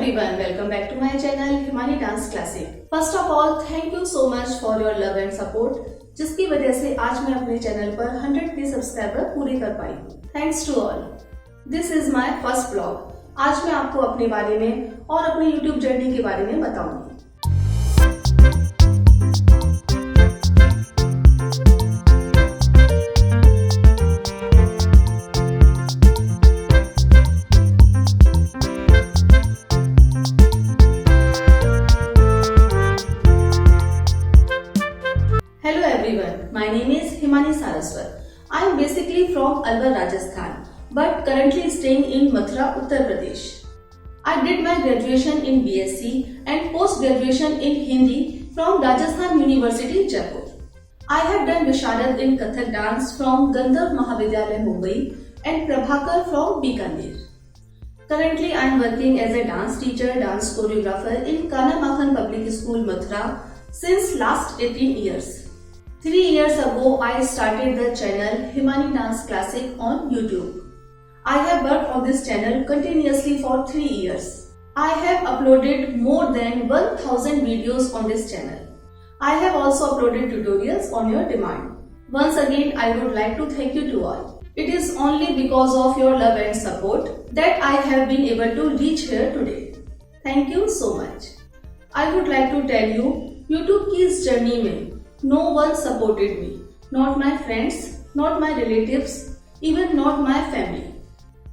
everyone, welcome back to my channel Himani dance classic. First of all thank you so much for your love and support, जिसकी वजह से आज मैं अपने channel पर 100K सब्सक्राइबर पूरे कर पाई। Thanks to all. This is my first blog. आज मैं आपको अपने बारे में और अपनी यूट्यूब जर्नी के बारे में बताऊंगी। My name is Himani Saraswat. I am basically from Alwar, Rajasthan, but currently staying in Mathura, Uttar Pradesh. I did my graduation in BSc and post-graduation in Hindi from Rajasthan University, Jaipur. I have done Visharad in Kathak dance from Gandharv Mahavidyalaya, Mumbai and Prabhakar from Bikaner. Currently, I am working as a dance teacher, dance choreographer in Kana Makhan Public School, Mathura since last 18 years. 3 years ago, I started the channel Himani Dance Classic on YouTube. I have worked on this channel continuously for 3 years. I have uploaded more than 1000 videos on this channel. I have also uploaded tutorials on your demand. Once again, I would like to thank you to all. It is only because of your love and support that I have been able to reach here today. Thank you so much. I would like to tell you, YouTube की इस journey में no one supported me, not my friends, not my relatives, even not my family.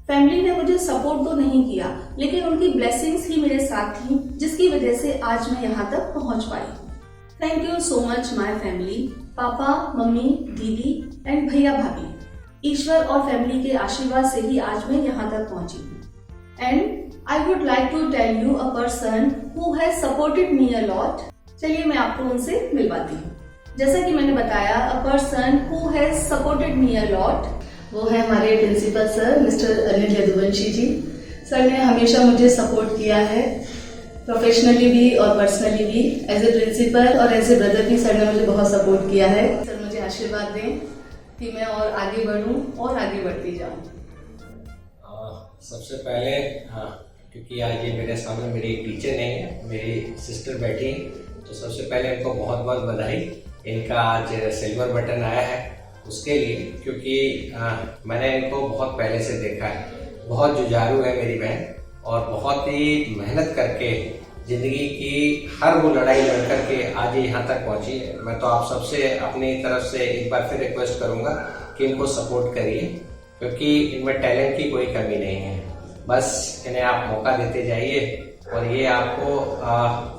Family ने मुझे support तो नहीं किया, लेकिन उनकी ब्लेसिंग्स ही मेरे साथ थी, जिसकी वजह से आज मैं यहाँ तक पहुँच पाई। Thank you so much my family, papa, mummy, didi and bhaiya bhabhi. ईश्वर और फैमिली के आशीर्वाद से ही आज मैं यहाँ तक पहुँची हूँ। And I would like to tell you a person who has supported me a lot. चलिए मैं आपको उनसे मिलवाती हूँ। जैसा कि मैंने बताया, a person who has supported me a lot, वो है हमारे principal sir mister Anil Yaduvanshi ji. Sir ने हमेशा मुझे सपोर्ट किया है, प्रोफेशनली भी और पर्सनली भी। एज ए प्रिंसिपल और एज ए ब्रदर भी सर ने मुझे बहुत सपोर्ट किया है। सर मुझे आशीर्वाद दें कि मैं और आगे बढ़ूं और आगे बढ़ती जाऊं। सबसे पहले क्योंकि आज ये मेरे सामने मेरी टीचर नहीं है, मेरी सिस्टर बैठी, तो सबसे पहले इनको बहुत बहुत बधाई। इनका आज सिल्वर बटन आया है उसके लिए, क्योंकि मैंने इनको बहुत पहले से देखा है। बहुत जुझारू है मेरी बहन और बहुत ही मेहनत करके ज़िंदगी की हर वो लड़ाई लड़ करके आज यहाँ तक पहुँची है। मैं तो आप सबसे अपनी तरफ से एक बार फिर रिक्वेस्ट करूँगा कि इनको सपोर्ट करिए, क्योंकि इनमें टैलेंट की कोई कमी नहीं है। बस इन्हें आप मौका देते जाइए और ये आपको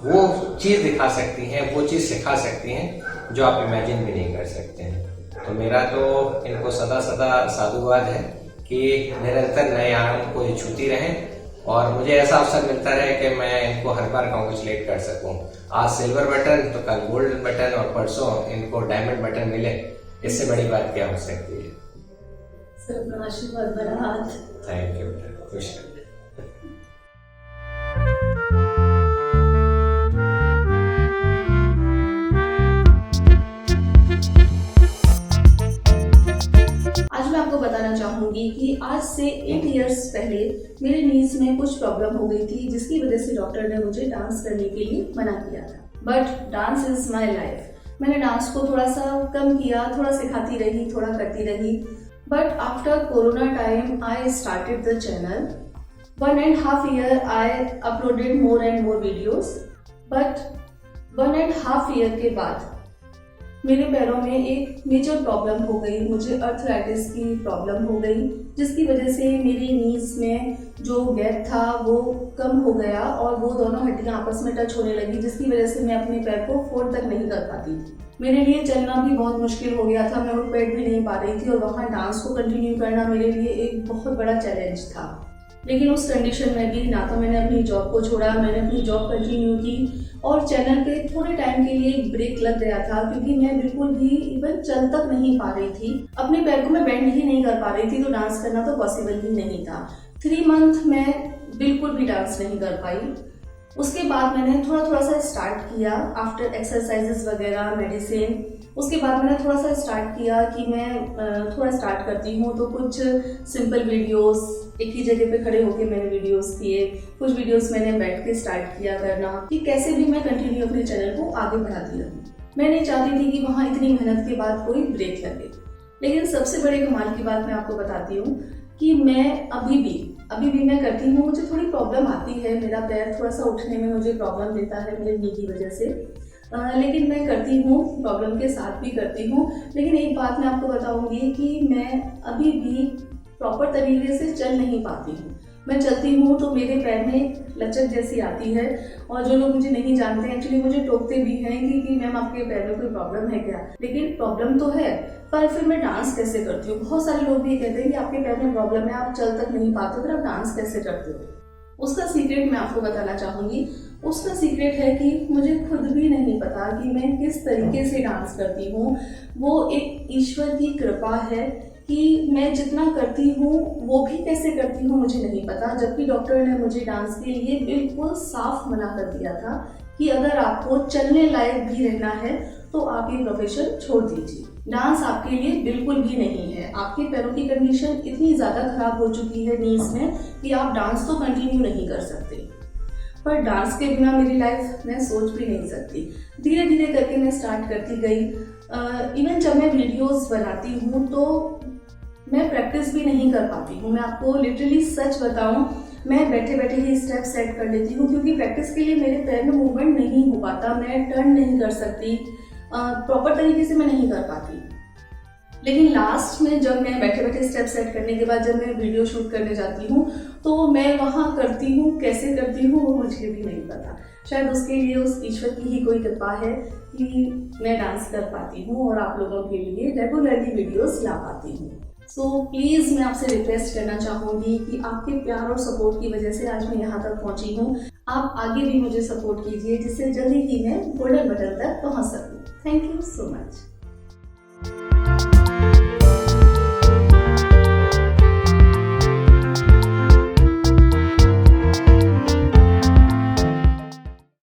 वो चीज़ दिखा सकती हैं, वो चीज़ सिखा सकती हैं जो आप इमेजिन भी नहीं कर सकते हैं। तो मेरा तो इनको सदा सदा साधुवाद है कि निरंतर नए आयाम को ये छूती रहें और मुझे ऐसा अवसर मिलता रहे कि मैं इनको हर बार कॉन्ग्रेचुलेट कर सकूं। आज सिल्वर बटन तो कल गोल्ड बटन और परसों इनको डायमंड बटन मिले, इससे बड़ी बात क्या हो सकती है। सर अपना आशीर्वाद बड़ा हाथ। थैंक यू, खुश रहिए। आपको बताना चाहूंगी कि आज से 8 इयर्स पहले मेरे नीज में कुछ प्रॉब्लम हो गई थी, जिसकी वजह से डॉक्टर ने मुझे डांस करने के लिए मना किया था। But dance is my life. मैंने डांस को थोड़ा सा कम किया, थोड़ा सिखाती रही, थोड़ा करती रही। But after corona time I started the channel. 1.5 year I uploaded more and more videos. But 1.5 year के बाद मेरे पैरों में एक मेजर प्रॉब्लम हो गई। मुझे अर्थराइटिस की प्रॉब्लम हो गई, जिसकी वजह से मेरी नीज में जो गैप था वो कम हो गया और वो दोनों हड्डियां आपस में टच होने लगी, जिसकी वजह से मैं अपने पैर को फोल्ड तक नहीं कर पाती थी। मेरे लिए चलना भी बहुत मुश्किल हो गया था, मैं उठ बैठ भी नहीं पा रही थी और वहाँ डांस को कंटिन्यू करना मेरे लिए एक बहुत बड़ा चैलेंज था। लेकिन उस कंडीशन में भी ना तो मैंने अपनी जॉब को छोड़ा, मैंने अपनी जॉब कंटिन्यू की और चैनल पे थोड़े टाइम के लिए एक ब्रेक लग गया था, क्योंकि मैं बिल्कुल भी इवन चल तक नहीं पा रही थी। अपने पैर को मैं बेंड ही नहीं कर पा रही थी, तो डांस करना तो पॉसिबल ही नहीं था। 3 month मैं बिल्कुल भी डांस नहीं कर पाई। उसके बाद मैंने थोड़ा थोड़ा सा स्टार्ट किया आफ्टर एक्सरसाइजेस वगैरह, मेडिसिन। उसके बाद मैंने थोड़ा सा स्टार्ट किया कि मैं थोड़ा स्टार्ट करती हूँ तो कुछ सिंपल वीडियोस, एक ही जगह पे खड़े होके मैंने वीडियोस किए, कुछ वीडियोस मैंने बैठ के स्टार्ट किया करना कि कैसे भी मैं कंटिन्यू अपने चैनल को आगे बढ़ाती रहूँ। मैं नहीं चाहती थी कि वहाँ इतनी मेहनत के बाद कोई ब्रेक लगे। लेकिन सबसे बड़े कमाल की बात मैं आपको बताती हूँ कि मैं अभी भी मैं करती हूँ। मुझे थोड़ी प्रॉब्लम आती है, मेरा पैर थोड़ा सा उठने में मुझे प्रॉब्लम देता है मेरे नी की वजह से, लेकिन मैं करती हूँ, प्रॉब्लम के साथ भी करती हूँ। लेकिन एक बात मैं आपको बताऊँगी कि मैं अभी भी प्रॉपर तरीके से चल नहीं पाती हूँ। मैं चलती हूँ तो मेरे पैर में लचक जैसी आती है, और जो लोग मुझे नहीं जानते हैं एक्चुअली मुझे टोकते भी हैं कि मैम आपके पैर में कोई प्रॉब्लम है क्या। लेकिन प्रॉब्लम तो है, पर फिर मैं डांस कैसे करती हूँ। बहुत सारे लोग भी कहते हैं कि आपके पैर में प्रॉब्लम है, आप चल तक नहीं पाते, फिर आप डांस कैसे करते हो। उसका सीक्रेट मैं आपको बताना चाहूँगी। उसका सीक्रेट है कि मुझे खुद भी नहीं पता कि मैं किस तरीके से डांस करती हूँ। वो एक ईश्वर की कृपा है कि मैं जितना करती हूँ वो भी कैसे करती हूँ मुझे नहीं पता। जबकि डॉक्टर ने मुझे डांस के लिए बिल्कुल साफ मना कर दिया था कि अगर आपको चलने लायक भी रहना है तो आप ये प्रोफेशन छोड़ दीजिए। डांस आपके लिए बिल्कुल भी नहीं है। आपके पैरों की कंडीशन इतनी ज़्यादा खराब हो चुकी है नीज में कि आप डांस तो कंटिन्यू नहीं कर सकते। पर डांस के बिना मेरी लाइफ मैं सोच भी नहीं सकती। धीरे धीरे करके मैं स्टार्ट करती गई। इवन जब मैं वीडियोस बनाती हूँ तो मैं प्रैक्टिस भी नहीं कर पाती हूँ। मैं आपको लिटरली सच बताऊँ, मैं बैठे बैठे ही स्टेप सेट कर लेती हूँ क्योंकि प्रैक्टिस के लिए मेरे पैर में मूवमेंट नहीं हो पाता। मैं टर्न नहीं कर सकती, प्रॉपर तरीके से मैं नहीं कर पाती। लेकिन लास्ट में जब मैं बैठे बैठे स्टेप सेट करने के बाद जब मैं वीडियो शूट करने जाती हूँ तो मैं वहाँ करती हूँ, कैसे करती हूँ वो मुझे भी नहीं पता। शायद उसके लिए उस ईश्वर की ही कोई कृपा है कि मैं डांस कर पाती हूँ और आप लोगों के लिए रेगुलरली वीडियोस ला पाती हूँ। सो प्लीज़ मैं आपसे रिक्वेस्ट करना चाहूँगी कि आपके प्यार और सपोर्ट की वजह से आज मैं यहाँ तक पहुँची हूँ। आप आगे भी मुझे सपोर्ट कीजिए जिससे जल्दी ही मैं गोल्डन बटन तक पहुँच सकूँ। Thank you so much.